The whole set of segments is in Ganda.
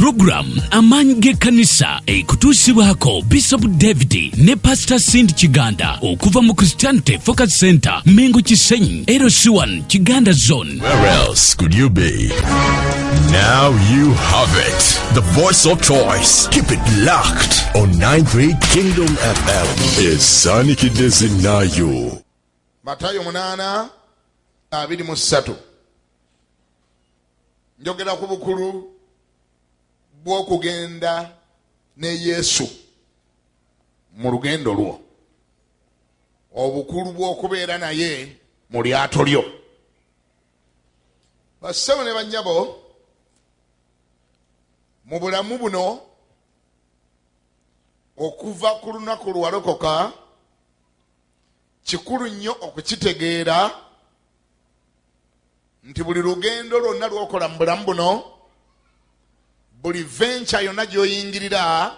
program Amange Kanisa ekutusibwako Bishop David ne Pastor Cindy Kiganda okuva mu Christianity Focus Center Mengo Kisenyi LC1 Kiganda Zone. Where else could you be? Now you have it. The voice of choice. Keep it locked on 93 Kingdom FM. Is Sani Kidezi Nayo. Matayo munana abiri mu 3. Njogera ku bukulu bw'okugenda ne Yesu mu lugendo lwo. Obukulu bw'okubeera naye mu lyato lyo. Bassebo ne bannyabo mu bulamu buno okuva ku lunaku lwalokoka kikulu nnyo okukitegeera nti buli lugendo lwonna lw'okola mu bulamu buno, buli venture yonna gy'oyingirira,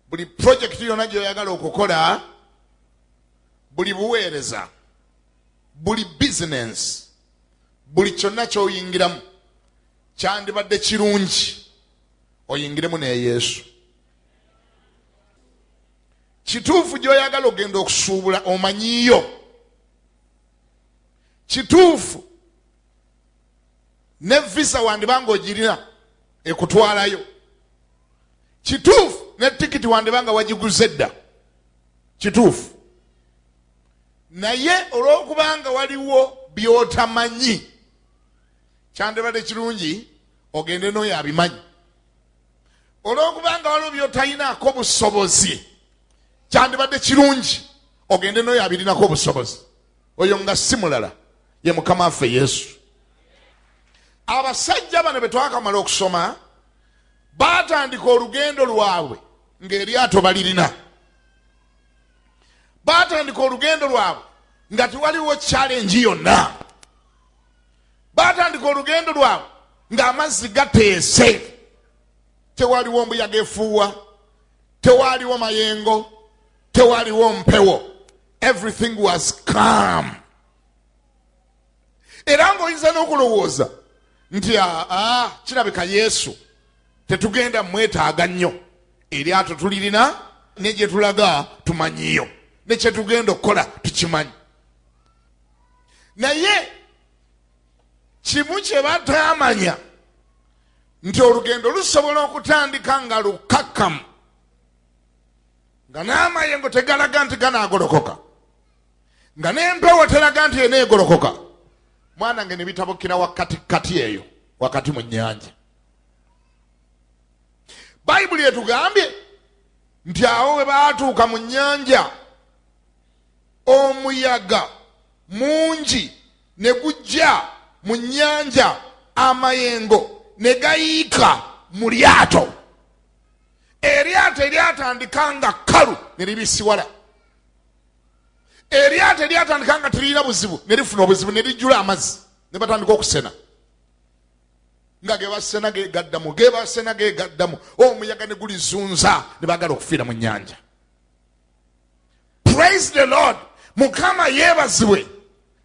buli project yonna gy'oyagala okukola, buli buweereza, buli business, buli kyonna ky'oyingiramu kyandibadde kirungi oyingiremu ne Yesu. Kituufu gy'oyagala ogenda okusuubula omanyiyo. Kituufu ne visa wandibanga ogirina ekutwalayo. Kituufu ne tikiti wandibanga wagiguze dda. Kituufu. Naye olw'okubanga waliwo by'otamanyi, kyandibadde kirungi ogende n'oyo abimanyi. Olw'okubanga waliwo by'otayinaako busobozi, kyandibadde kirungi ogende n'oyo abirinako obusobozi. Oyo nga si mulala ye Mukama waffe Yesu. Abasajja bano be twakamala okusoma baatandika olugendo lwabwe ng'eryato balirina. Baatandika olugendo lwabwe nga tewaliwo challenge yonna. Baatandika olugendo lwabwe ng'amazzi gateese. Tewaliwo mbuyaga efuuwa, tewaliwo mayengo, tewaliwo mpewo. Everything was calm. Era ng'oyinza n'okulowooza nti kirabika Yesu tetugenda mwetaaga nnyo. Eryato tulirina ne gye tulaga tumanyiyo, ne kye tugenda okukola tukimanyi. Naye kimu kye bataamanya nti olugendo lusobola okutandika nga lukakkamu, nga n'amayengo tegalaga nti ganaagolokoka, nga n'empewo teraga nti eneegolokoka. Mwana nge ne bitabukira wakati eyo, wakati mu nnyanja. Bayibuli etugambye nti awo we baatuuka mu nnyanja, omuyaga mungi ne gujja mu nnyanja, amayengo ne gayiika mu lyato. Eryato eryatandika nga kkalu ne libisiwala. Eryato eryatandika nga tirina buzibu ne lifuna obuzibu ne lijjula amazzi, ne batandika okusena. Nga ge basena geegaddamu, ge basena geegaddamu, omuyaga ne gulizunza ne baagala okufiira mu nnyanja. Praise the Lord. Mukama yeebazibwe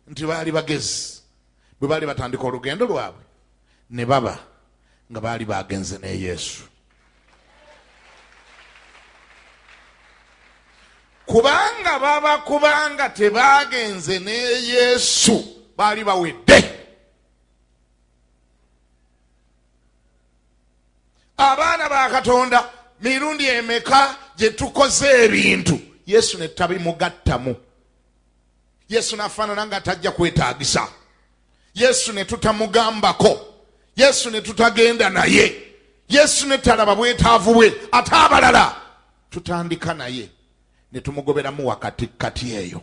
nti baali bagezi bwe baali batandika olugendo lwabwe ne baba nga baali bagenze ne Yesu. Kubanga tebagenze ne Yesu baali bawedde. Abaana ba Katonda mirundi emeka gye tukoze ebintu Yesu ne tabimugattamu. Yesu n'afaanana nga tajja kwetaagisa. Yesu ne tutamugambako. Yesu ne tutagenda naye. Yesu ne talaba bwetaavu bwe. Ate abalala tutandika naye ne tumugoberamu wakati kati eyo.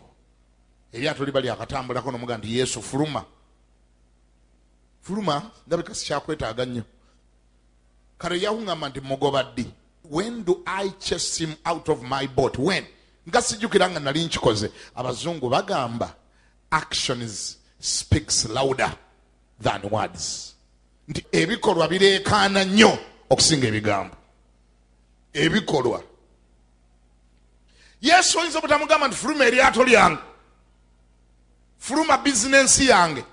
Eryato liba lyakatambulako n'omuga nti Yesu fuluma. Fuluma ndabika sikyakwetaaga nnyo. Kale yawuŋŋamba nti mugoba ddi. When do I chase him out of my boat? When? Nga sijjukira nga nali nkikoze. Abazungu bagamba actions speaks louder than words. Nti ebikolwa bireekaana nnyo okusinga ebigambo. Ebikolwa. Yesu oyinza obutamugamba nti fuluma eryato lyange, fuluma bizinensi yange,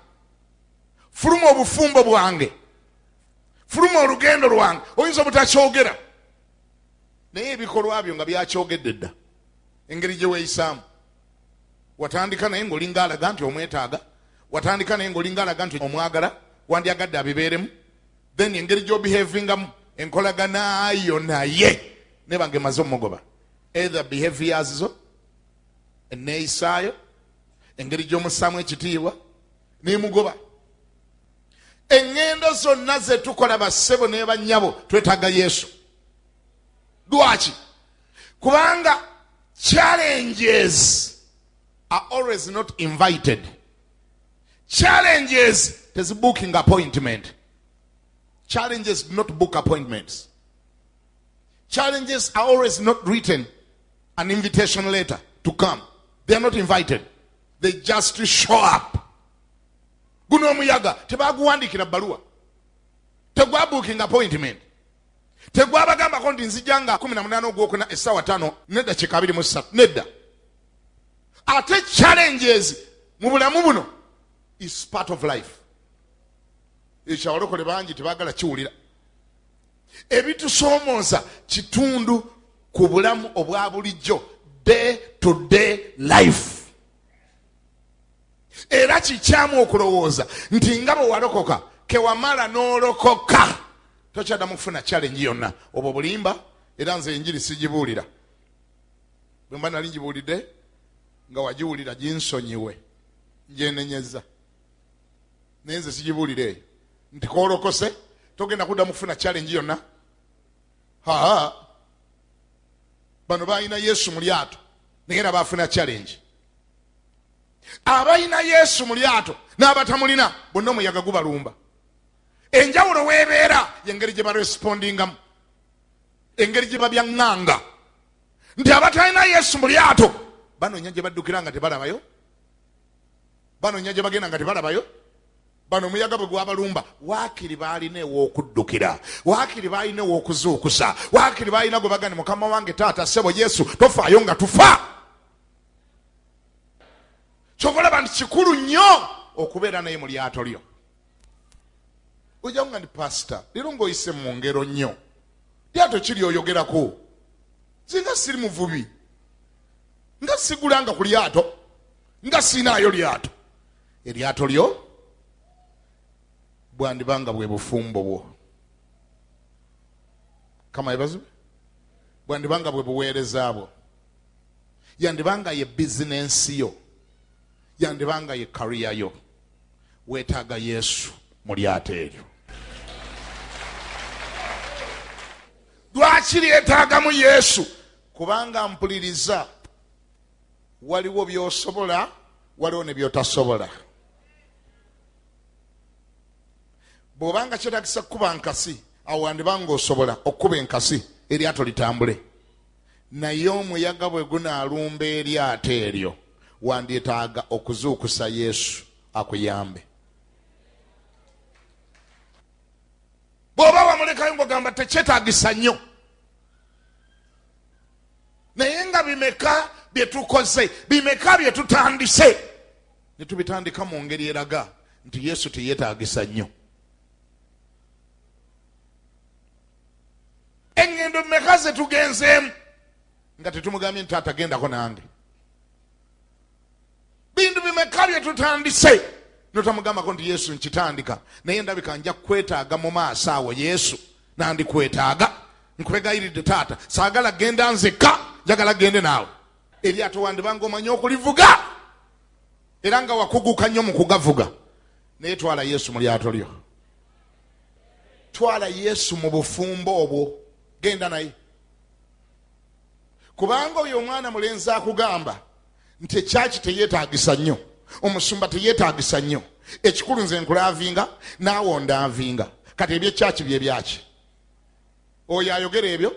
fuluma obufumbo bwange, fuluma olugendo lwange oyinza obutakyogera naye ebikolwa byo nga byakyogedde dda engeri gye weeyisaamu watandika naye ng'olinga alaga nti omwetaaga watandika naye ng'olinga alaga nti omwagala wandyagadde abibeeremu then engeri gy'obehavingamu enkolaganayo naye nebange maze omugoba either behaviors zo eneeyisaayo engeri gy'omussaamu ekitiibwa nemugoba eŋŋendo zonna zetukola bassebo ne bannyabo twetaaga Yesu. Lwaki? Kubanga challenges are always not invited. Challenges is booking appointment. Challenges do not book appointments. Challenges are always not written an invitation letter to come. They are not invited. They just show up. Guno omuyaga tebaguwandikira bbaluwa. Tegwa booking appointment. Tegwa bagamba ko nti nzijanga 18 ogwokuna essaawa 5 n'eddakiika 23 nedda. Ate challenges mu bulamu buno is part of life. Ekyabalokole bangi tebagala kiwulira. Ebitusoomooza kitundu ku bulamu obwa bulijjo, day to day life. Era kikyamu okulowooza nti nga bwe walokoka kewamala n'olokoka tokyaddamu kufuna challenge yonna. Obwo bulimba era nze enjiri sigibuulira. Bwe mba nali ngibuulidde nga wagiwulira ginsonyiwe gyenenyeza naye nze sigibuulira eyo nti koolokose togenda kuddamu kufuna challenge yonna. Bano balina Yesu mu lyato naye era baafuna challenge. Abalina Yesu mu lyato n'abatamulina bonna omuyaga gubalumba. Enjawulo weebeera y'engeri gye barespondingamu, engeri gye babyaŋŋanga. Nti abatalina Yesu mu lyato banoonya gye baddukira nga tebalabayo, banoonya gye bagenda nga tebalabayo. Bano omuyaga bwe gwabalumba waakiri baalina ew'okuddukira, waakiri baalina ew'okuzuukusa, waakiri baalina gwe bagani mukama wange taata ssebo Yesu tofaayo nga tufa. Kyovalaba nti kikulu nnyo okubeera naye mu lyato lyo. Ojja nga ndi pasita leero ng'oyise mu ngero nnyo, lyato kiri oyogerako. Nze nga siri muvubi, nga sigulanga ku lyato, nga siinaayo lyato. Eryato lyo bwandibanga bwe bufumbo bwo. Kama ebazube bwandibanga bwe buweereza bwo, yandibanga ye bizinensi yo, yandibanga ye kariya yo. Weetaaga Yesu mu lyato eryo. Lwaki lyetaagamu Yesu? Kubanga mpuliriza, waliwo by'osobola, waliwo ne by'otasobola. Bw'obanga kyetagisa kuba nkasi, awo wandibanga osobola okuba enkasi eryato litambule. Naye omuyaga bwe gunaalumba eryato eryo wandyetaaga okuzuukusa Yesu akuyambe. Bw'oba wamulekayo ng'ogamba tekyetaagisa nnyo. Naye nga bimeka bye tukoze, bimeka bye tutandise, ne tubitandika mu ngeri eraga nti Yesu teyeetaagisa nnyo. Engendo mmeka ze tugenzeemu nga tetumugambye nti atagendako nange. Bintu bimeka bye tutandise notamugambako nti Yesu nkitandika naye ndabika nja kwetaaga mu maaso awo Yesu nandikwetaaga. Nkubegayiridde taata, saagala genda nzekka, njagala gende naawe. Eryato wandibanga omanyi okulivuga era nga wakuguka nnyo mu kugavuga. Naye twala Yesu mu lyato lyo, twala Yesu mu bufumbo obwo, genda naye. Kubanga oyo omwana mulenzi akugamba nti ekyaki teyeetaagisa nnyo, omusumba teyeetaagisa nnyo, ekikulu nze nkulaavinga naawe ondaavinga. Kati ebyekyaki bye byaki? Oyo ayogera ebyo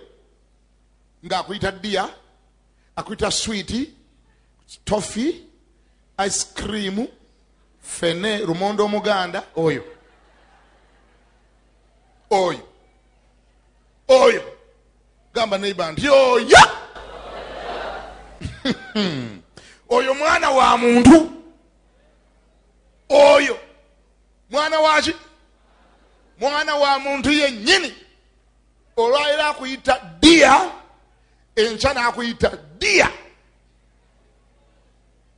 ng'akuyita ddiya, akuyita swiiti, toffee, ice cream, fene, lumonde omuganda. Oyo gamba neighbor nti oyo oyo mwana wa muntu, oyo mwana waki mwana wa muntu yennyini olwaira akuyita dia enkya n'akuyita dia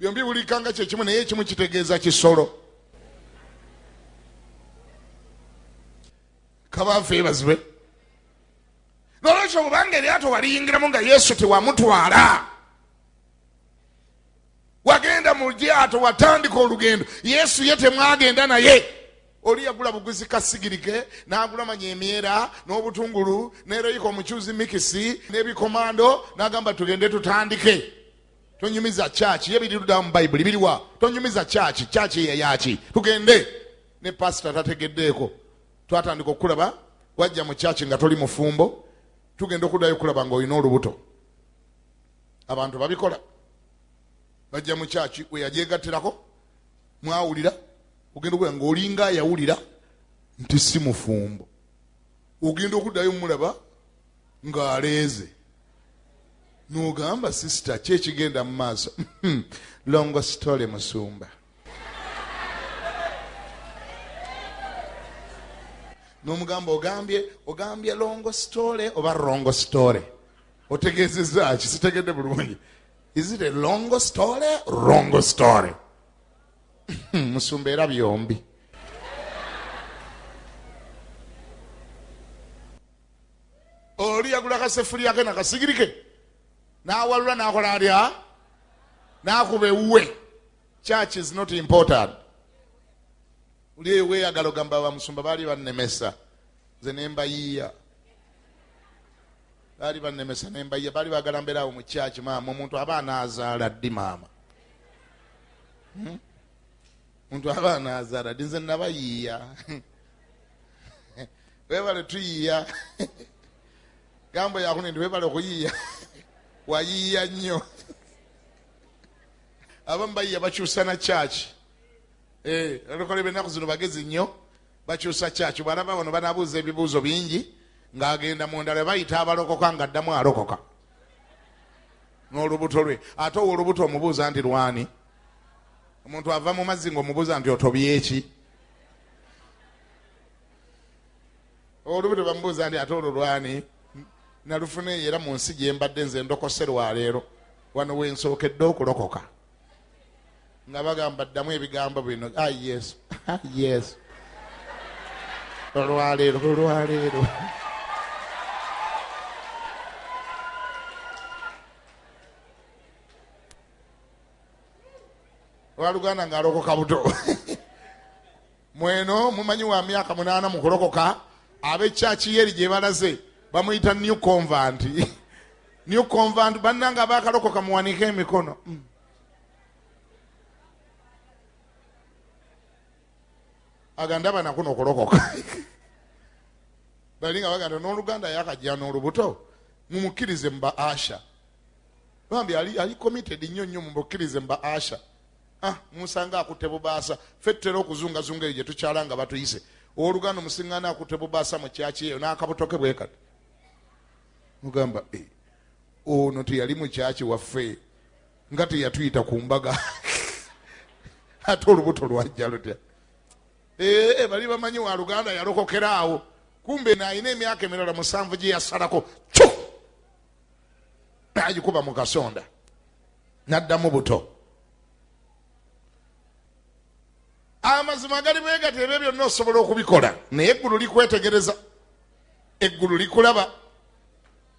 byombi bulikanga kyekimu naye ekimu kitegeeza kisolo. Kabanfe ebazibwe nolwekyo kubanga eryato waliyingiramu nga Yesu tewamutwala wagenda mu lyato watandika olugendo Yesu ye temwagenda naye oli yagula buguzi kasigirike n'agula manya emyera n'obutungulu n'ereyika omukyuzi mikisi n'ebikomando n'agamba tugende tutandike. Tonyumiza chachi yebiriruda mu Bible biriwa tonyumiza chachi yaki tugende ne pastor tategeddeeko twatandika okulaba wajja mu chachi nga toli mufumbo tugenda okudayo kulaba nga olina olubuto. Abantu babikola bajja mu chachi we yajegatirako mwawulira ogenda okuba nga olinga yawulira nti si mufumbo ogenda okudayo mulaba nga aleeze n'ogamba sister kyekigenda mu maaso longo story musumba n'omugamba ogambye longo story oba wrongo story otegeezezza ki sitegedde bulungi. Is it a long story wrong story? Musumba era byombi. Oli yagula kasefulya ke nakasigirike n'awalula n'akola atya n'akuba ewuwe. Church is not important. Uli eweyagala ogamba bamusumba baali bannemesa nze nembayiiya baali bannemesa nembayiiya baali bagala mbeerawo mu church maama omuntu aba anaazaala ddi maama omuntu aba anaazaala ddi nze nabayiiya webale tuyiiya gambo yakune ndi webale okuyiiya wayiiya nnyo abamu bayiiya bakyusa na church olukole benaku zino bagezi nnyo bakyusa church bwalaba bano banabuuza ebibuuzo bingi ng'agenda mundala bayita abalokoka nga addamu alokoka n'olubuto lwe ate owo olubuto omubuuza nti lwani omuntu ava mu mazzi ng'omubuuza nti otobyeki olubuto bamubuuza nti ate olwo lwani nalufune era mu nsi gye mbadde nze ndokose lwaleero wano wensookedde okulokoka nga bagamba ddamu ebigambo bino yes yes olwaleero waluganda ng'alokoka buto mweno mumanyi wa myaka 8 mu kulokoka ab'ekyaki yeri gye balaze bamuyita new convent new convent bannanga bakalokoka muwanike emikono aganda nakuno okulokoka balinga baganda n'oluganda yakajja n'olubuto mumukkirize mba asha bambi ali committed nnyo mumukkirize mba asha musanga akutte bubaasa fettera okuzungazunga eyo gye tukyalanga batuyise oluganda omusiŋŋaana akutte bubaasa mu kyaki eyo n'akabutoke bwekati mugamba ono teyali mu kyaki waffe nga teyatuyita ku mbaga ate olubuto lwajja lutya bali bamanyi wa luganda yalokokera awo kumbe naayina emyaka 7 gye yasalako n'agikuba mu kasonda n'addamu buto. Amazima gali bwegati ebyo byonna osobola okubikola naye eggulu likwetegereza eggulu likulaba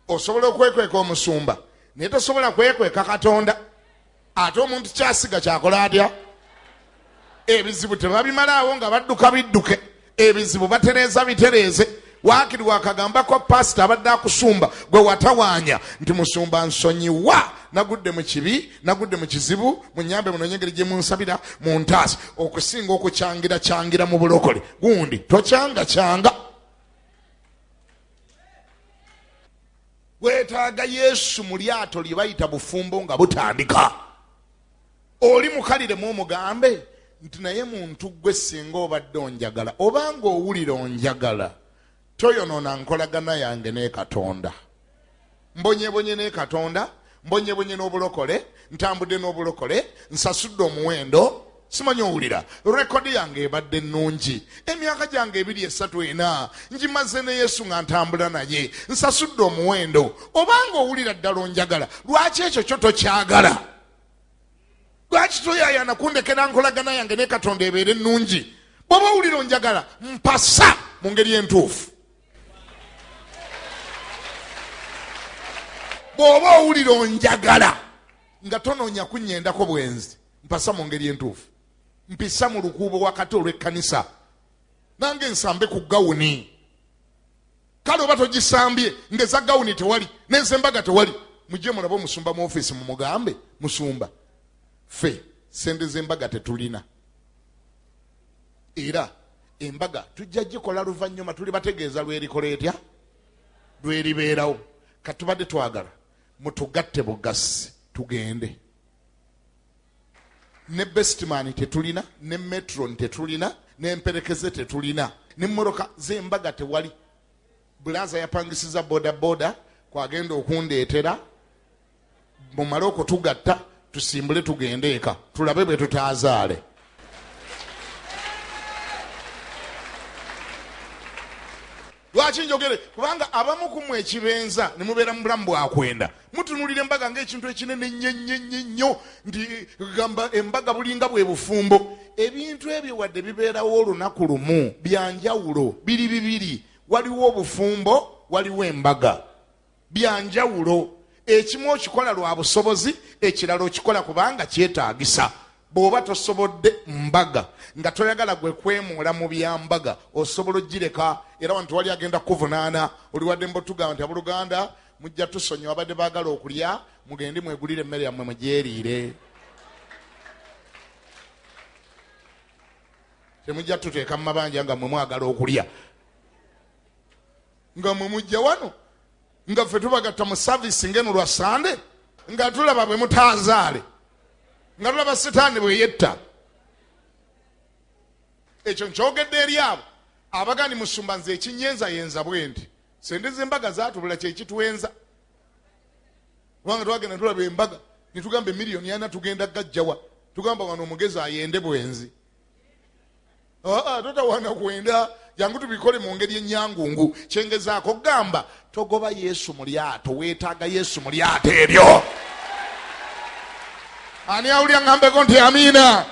osobola okwekweka omusumba naye tosobola kwekweka Katonda ate omuntu kyasiga kyakola atya ebizibu tebabimalaawo nga badduka bidduke ebizibu batereeza bitereeze waakiri wakagambako pasita abadde akusumba gwe watawaanya nti musumba nsonyiwa nagudde mu kibi nagudde mu kizibu munyambe muno nyengeri gye munsabira mu ntaasi okusinga okukyangira mu bulokole gundi tokyanga weetaaga Yesu mu lyato lye bayita bufumbo nga butandika oli mukaliremu omugambe nti naye muntu gwe singa obadde onjagala obanga owulira onjagala toyonoona nkolagana yange ne Katonda mbonyebonye ne Katonda mbonyebonye n'obulokole ntambudde n'obulokole nsasudde omuwendo simanyi owulira rekodi yange ebadde nnungi emyaka gyange 2-3 ngimaze ne Yesu nga ntambula naye nsasudde omuwendo obanga owulira ddala onjagala lwaki ekyo kyo tokyagala lwaki toyayana kundekera nkolagana yange ne Katonda ebeere nnungi bw'oba owulira onjagala mpasa mu ngeri entuufu bw'oba owulira onjagala nga tonoonya kunnyendako bwenzi mpasa mu ngeri entuufu mpisa mu lukuubo wakati olw'ekkanisa nange nsambe ku gawuni kale oba togisambye ngeza gawuni tewali n'ezembaga tewali mujje mulabe omusumba mu ofiisi mumugambe musumba ffe sente z'embaga tetulina era embaga tujja gikola luvannyuma tuli bategeeza lwerikola etya lweribeerawo katubadde twagala mutugatte bugasi tugende ne bestman tetulina ne metron tetulina n'emperekeze tetulina n'emmoroka z'embaga tewali bulaza yapangisiza bodaboda kwagenda okundeetera mumale okutugatta tusimbule tugende eka tulabe bwe tutaazaale lwaki njogere kubanga abamu kumwe ekibenza ne mubeera mu bulamu bwakwenda mutunulira embaga ng'ekintu ekinene nnyo nti gamba embaga bulinga bwe bufumbo ebintu ebyo wadde bibeerawo olunaku lumu byanjawulo biri bibiri waliwo obufumbo waliwo embaga byanjawulo ekimu okikola lwa busobozi ekirala okikola kubanga kyetaagisa bw'oba tosobodde mbaga nga toyagala gwe kwemuula mu byambaga osobola ogireka era wantu wali agenda kuvunaana oli wadde mbotugamba nti abooluganda mujja tusonyiwa abadde baagala okulya mugende mwegulire emmere yammwe mugyeriire temujja tuteeka mu mabanja nga mwe mwagala okulya nga mwe mujja wano nga ffe tubagatta mu savisi ngeno lwa sande nga tulaba bwe mutaazaale nga tulaba sitaani bwe yetta ekyo nkyogedde eri abo abagani musumba nze ekinyenzayenza bwe nti sente z'embaga zaatubula kyekituwenza kubanga twagenda tulaba embaga netugamba emiliyoni 4 tugenda gajjawa tugamba wano omugezi ayende bwenzi totawana kwenda jangu tubikole mu ngeri ennyangungu kyengezaako gamba togoba Yesu mu lyato weetaaga Yesu mu lyato eryo ani awulya ngambeko nti amiina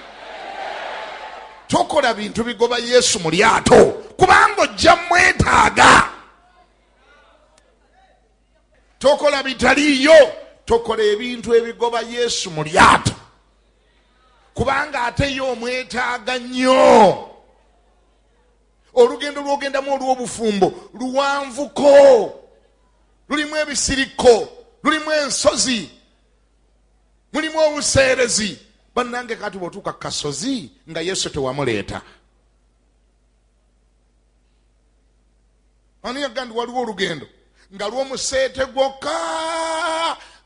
tokola bintu bigoba Yesu mu lyato kubanga ojja mwetaaga tokola bitaliiyo tokola ebintu ebigoba Yesu mu lyato kubanga ate yo omwetaaga nnyo olugendo lwogendamu olw'obufumbo luwanvuko lulimu ebisiriko lulimu ensozi mulimu obuseerezi bannange kati bw'otuuka ku kasozi nga Yesu tewamuleeta ani yagandi waliwo olugendo nga lw'omuseete gwokka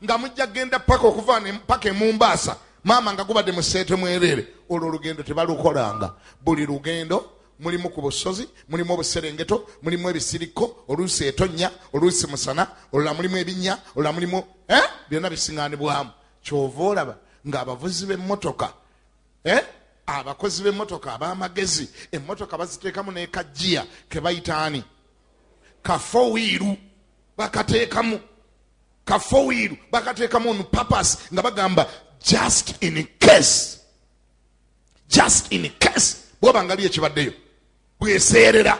nga mujja genda paka okuva paka Mombasa maama nga gubadde museete mwereere olwo olugendo tebalukolanga buli lugendo mulimu ku busozi mulimu obuserengeto mulimu ebisiriko oluusi etonnya oluusi musana olula mulimu ebinnya olula mulimu byonna bisiŋŋaanibwamu kyova olaba ng'abavuzi b'emmotoka abakozi b'emmotoka ab'amagezi emmotoka baziteekamu n'ekajjiya ke bayitaani kafowiiru bakateekamu kafowiiru bakateekamu onu papas nga bagamba just in case bw'oba nga liyo ekibaddeyo bweseerera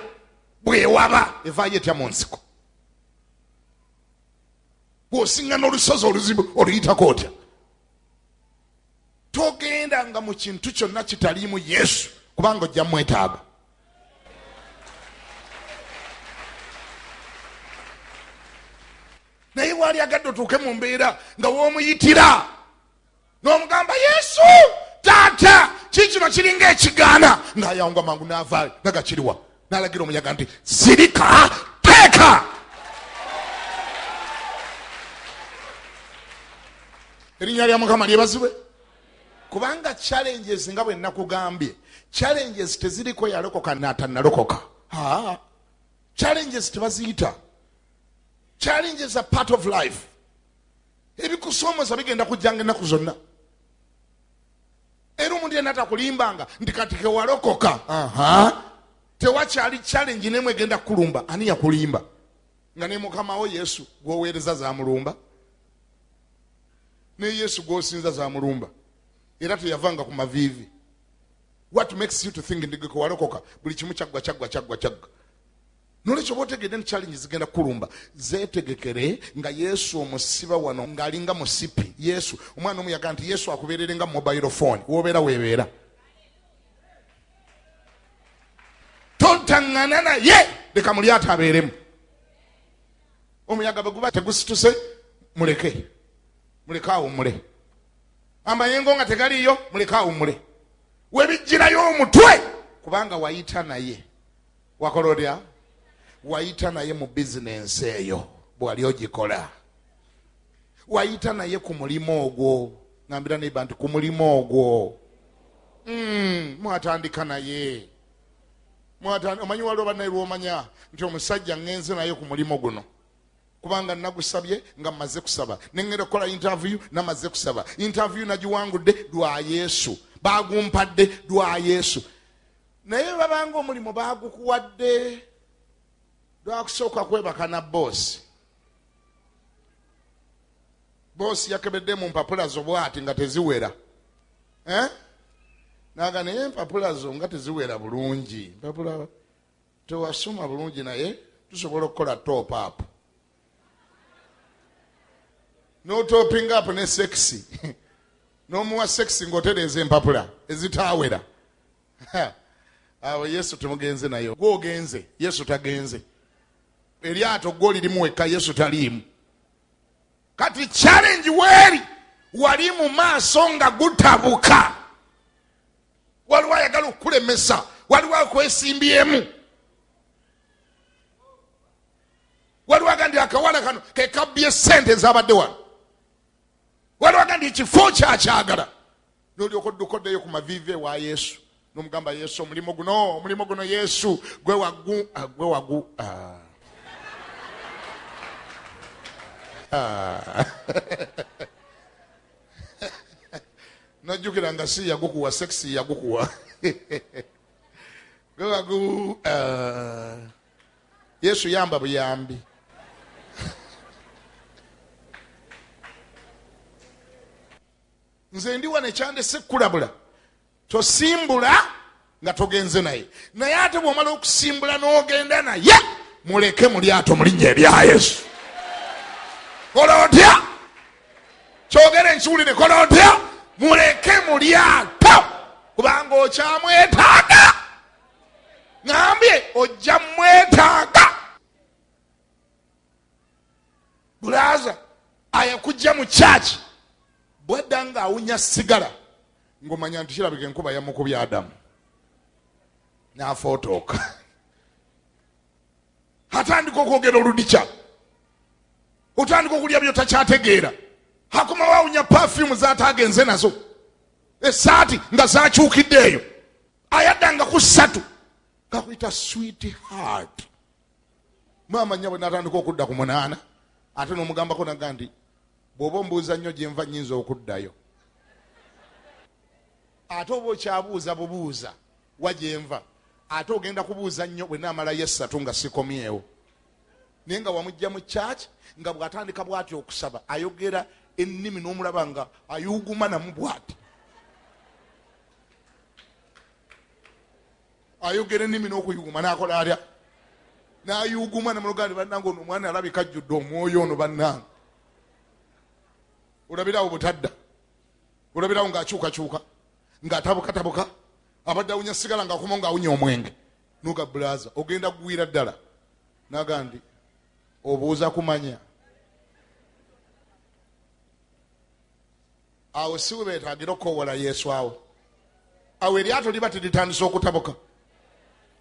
bwewaba evaayo etya mu nsiko bw'osiŋŋana olusozi oluzibu oluyitako otya togenda nga mu kintu kyonna kitaliimu Yesu kubanga ojja mwetaaga naye wali agadde otuuke mu mbeera nga woomuyitira n'omugamba Yesu taata kikino kiringa ekigaana ng'ayawunga mangu n'avaayo nagakiriwa n'alagira omuyaga nti sirika teeka erinnya lya Mukama lyebazibwe kubanga challenges nga bwe nakugambye challenges teziriko yalokoka n'atannalokoka challenges tebaziyita challenges are part of life ebikusoomooza bigenda kujjanga ennaku zonna era omuntu yenna takulimbanga nti kati kewalokoka tewakyali challenge nemwe egenda kukulumba. Ani yakulimba? Nga ne mukamawo Yesu gwoweereza zamulumba, ne Yesu gwosinza zamulumba, era teyavanga ku maviivi. What makes you to think nti kewalokoka buli kimu kyaggwa? Nolekyo bootegedde ni challenge zigenda kukulumba, zeetegekere nga Yesu omusiba wano ng'alinga musipi. Yesu omwana omu yagaa nti Yesu akubeerere nga mobile phone, woobeera weebeera. Totaŋŋana naye, leka mulyato abeeremu. Omuyaga bwe guba tegusituse, muleke awummule. Amayengo nga tegaliyo, muleke awummule. Webijjirayo omutwe, kubanga wayita naye. Wakola otya? Wayita naye mu bizinensi eyo bw'ali ogikola. Wayita naye ku mulimu ogwo. Ngambira neiba nti ku mulimu ogwo mwatandika naye. Omanyi waliwo bannaye lw'omanya nti omusajja ngenze naye ku mulimu guno, kubanga nagusabye nga mmaze kusaba, nengenda okukola interview namaze kusaba. Interview nagiwangudde lwa Yesu, bagumpadde lwa Yesu. Naye babanga omulimu bagukuwadde lwakusooka kwebaka na boosi. Boosi yakebedde mu mpapula zo bw'ati nga teziwera. Naga naye empapula zo nga teziwera bulungi. Empapula tewasoma bulungi, naye tusobola okukola top up. No topping up ne sexy. N'omuwa sexy ng'otereeza empapula ezitaawera. Awo Yesu tumugenze nayo. Gw'ogenze, Yesu tagenze. Eryato gwo lirimu wekka, Yesu taliimu. Kati challenge weeri wali mu maaso nga gutabuka. Waliwo ayagala okukulemesa, waliwo akwesimbyemu, waliwo agandi akawala kano kekabbye sente ezabadde wano, waliwo agandi ekifo kyakyagala. N'olyoka oddukoddeyo ku maviivi ewa Yesu n'omugamba Yesu, omulimu guno Yesu gwe wagu. Najjukira nga si yagukuwa, sexy yagukuwa. Gwe wagu. Yesu yamba buyambi. Nze ndi wano ekyandese kulabula, tosimbula nga togenze naye. Naye ate bw'omala okusimbula n'ogenda naye, muleke mu lyato mu linnya erya Yesu. Kola otya? Kyogere nkiwulire, kola otya? Muleke mu lyato, kubanga okyamwetaaga. Ngambye ojja mwetaaga. Bulaza ayakujja mu church bwedda nga awunya sigala, ng'omanya nti kirabika enkuba yamukubya Adamu n'afotooka. Atandika okwogera oludikya, otandika okulya by'otakyategeera. Hakomawo awunya perfume z'ataagenze nazo, esaati nga zakyukidde eyo, ayaddanga ku 3 kakuyita sweetheart. Mwamanya bwe natandika okudda ku 8, ate n'omugambako naga nti bw'oba ombuuza nnyo gye nva nnyinza okuddayo. Ate oba okyabuuza bubuuza wa gye nva, ate ogenda kubuuza nnyo bwe naamalayo 3 nga sikomyewo. Naye nga wamujja mu church nga bw'atandika bw'atyo okusaba, ayogera ennimi n'omulaba nga ayuuguma namu bw'ati. Ayogera ennimi n'okuyuuguma n'akola atya? N'ayuuguma namuluganda bannange, ono omwana alabika ajjudde omwoyo ono bannange. Olabirawo butadda, olabirawo ng'akyukakyuka, ng'atabukatabuka, abadde awunya sigala ng'akoma ng'awunya omwenge. Nuga bulaza ogenda kugwira ddala, naga ndi obuuza kumanya. Awo si we beetaagira okwowola Yesu awo. Awo eryato liba teritandise okutabuka.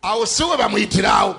Awo si we bamuyitirawo.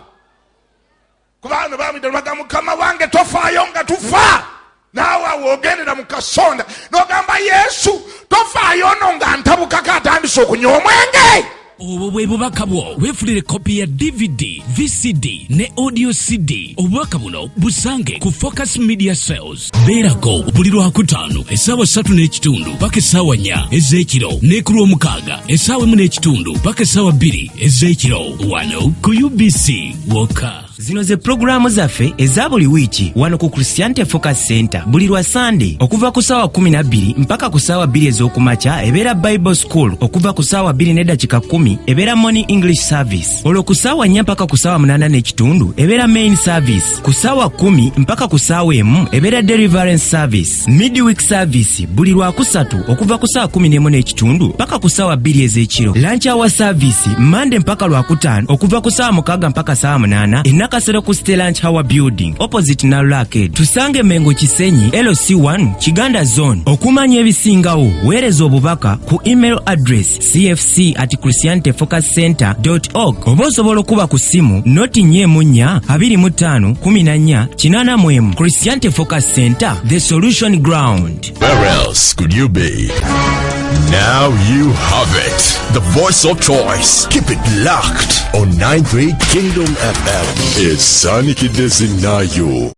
Kubanga bamuyita baga, Mukama wange tofaayo nga tufa. Naawe awo ogendera mu kasonda n'ogamba Yesu tofaayo no nga ntabukako atandise okunywa omwenge. Obwo bwe bubaka bwo. Weefulire kopi ya DVD, VCD ne audio CD. Obubaka buno busange ku Focus Media Sales. beerako buli lwakutaano essaawa 3:30 paka essaawa 4 ez'ekiro ne ku lwomukaaga essaawa 1:30 paka essaawa 2 ez'ekiro wano ku UBC Woka. Zino ze programu zaffe eza buli wiiki wano ku Christianity Focus Center buli lwa Sunday okuva ku ssaawa 12 mpaka ku ssaawa 2 ez'okumakya ebeera Bible School okuva ku ssaawa 2:10 ebeera Morning English Service. Olwo ku ssaawa 4 mpaka ku ssaawa 8:30 ebeera Main Service. Ku ssaawa 10 mpaka ku ssaawa 1 ebeera Deliverance Service. Midweek Service buli lwa kusatu okuva ku ssaawa 11:30 mpaka ku ssaawa 2 ez'ekiro. Lunch Hour Service Monday mpaka lwakutaano okuva ku ssaawa 6 mpaka ssaawa 8 Nakasero ku Stay Lunch Hour Building opposite Nalula Arcade. Tusange Mengo Kisenyi LC1 Kiganda Zone. Okumanya ebisingawo weereza obubaka ku email address cfc@christianityfocuscenter.org oba osobola okuba ku simu noti 425 Christianity Focus Center, the solution ground. Where else could you be? Now you have it. The voice of choice. Keep it locked on 93 Kingdom FM. It's Sunny Kidesinayo.